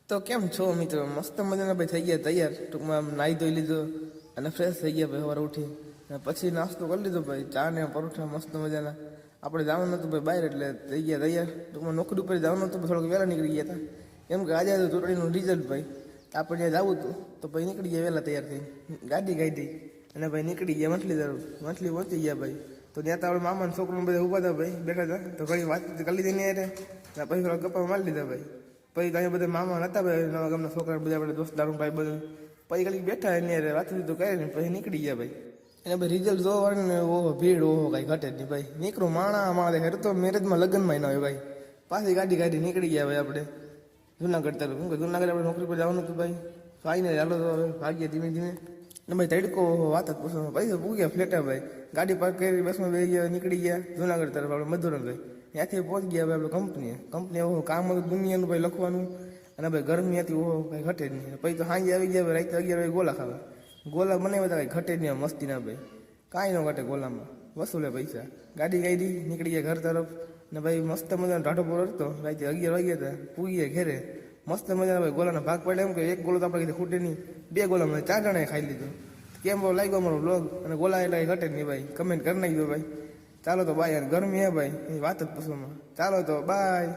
તો કેમ છો મિત્રો? મસ્ત મજાના ભાઈ થઈ ગયા તૈયાર. ટૂંકમાં આમ નાહી ધોઈ લીધો અને ફ્રેશ થઈ ગયા ભાઈ સવારે ઉઠી. અને પછી નાસ્તો કરી લીધો ભાઈ, ચા ને પરોઠા મસ્ત મજાના. આપણે જવાનું હતું ભાઈ બહાર, એટલે થઈ ગયા તૈયાર. ટૂંકમાં નોકરી ઉપર જવાનું હતું, થોડોક વહેલા નીકળી ગયા હતા. કેમ કે આજે હતું ચૂંટણીનું રિઝલ્ટ ભાઈ, આપણે ત્યાં જવું હતું તો ભાઈ નીકળી ગયા વહેલા તૈયાર થઈ. ગાડી કાઢી અને ભાઈ નીકળી ગયા મંથલી પહોંચી ગયા ભાઈ. તો ત્યાં તો આપણે મામાના છોકરાને બધા ઊભા હતા ભાઈ, બેઠા હતા. તો ઘણી વાત કરી લીધી ને યારે, પછી થોડા ગપ્પા મારી લીધા ભાઈ. પછી ત્યાં બધા મામા નતા ભાઈ, નવા ગામના છોકરા બધા આપણે દોસ્તારો ભાઈ બધું. પછી ઘડી બેઠા એની યારે વાત તો કરે ને પછી નીકળી ગયા ભાઈ. એને ભાઈ રિઝલ્ટ જોવાનું ને ઓહો ભીડ, ઓહો કાંઈ ઘટે જ નહીં ભાઈ. નીકળું માણસ હેર તો મેરેજમાં લગ્નમાં ના હોય ભાઈ. પાછી ગાડી કાઢી નીકળી ગયા ભાઈ આપણે જુનાગઢ તરફ. કેમ કે જુનાગઢ આપણે નોકરી પર જવાનું હતું ભાઈ. ફાઈને હાલો તો હવે ભાગ્યા ધીમે ધીમે ને ભાઈ. તડકો વાત જ પૂછો. પૈસા પૂગ્યા ફ્લેટા ભાઈ, ગાડી પાર્ક કરી બસમાં બેસી ગયા, નીકળી ગયા જુનાગઢ તરફ આપણે મધુરન ભાઈ. ત્યાંથી પહોંચી ગયા ભાઈ આપણે કંપની ઓહો કામ હતું દુનિયાનું ભાઈ લખવાનું. અને ભાઈ ગરમી હતી ઓહો કાંઈ ઘટે જ નહીં. પછી તો સાંજે આવી ગયા ભાઈ, રાતે 11 વાગે ગોલા ખાવા. ગોલા બનાવ્યા હતા, કાંઈ ઘટે જ નહીં મસ્તી ના ભાઈ, કાંઈ ન ઘટે ગોલામાં. વસૂલે પૈસા. ગાડી કાઢી નીકળી ગયા ઘર તરફ. ને ભાઈ મસ્ત મજાનો ઢાઢો પોર હતો. રાતે 11 વાગ્યા હતા, પૂગી ગયા ઘેરે. મસ્ત મજાના ભાઈ ગોલાના ભાગ પડે. એમ કે એક ગોલો તો આપણે કીધું ખૂટે નહીં, 2 ગોલામાં 4 જણાએ ખાઈ લીધું. કેમ બહુ લાગ્યો અમારો બ્લોગ? અને ગોલા એટલે ઘટે જ નહીં ભાઈ, કમેન્ટ કરી નાખજો ભાઈ. ચાલો તો બાય. યાર ગરમી હે ભાઈ, એ વાત જ પૂછવામાં. ચાલો તો બાય.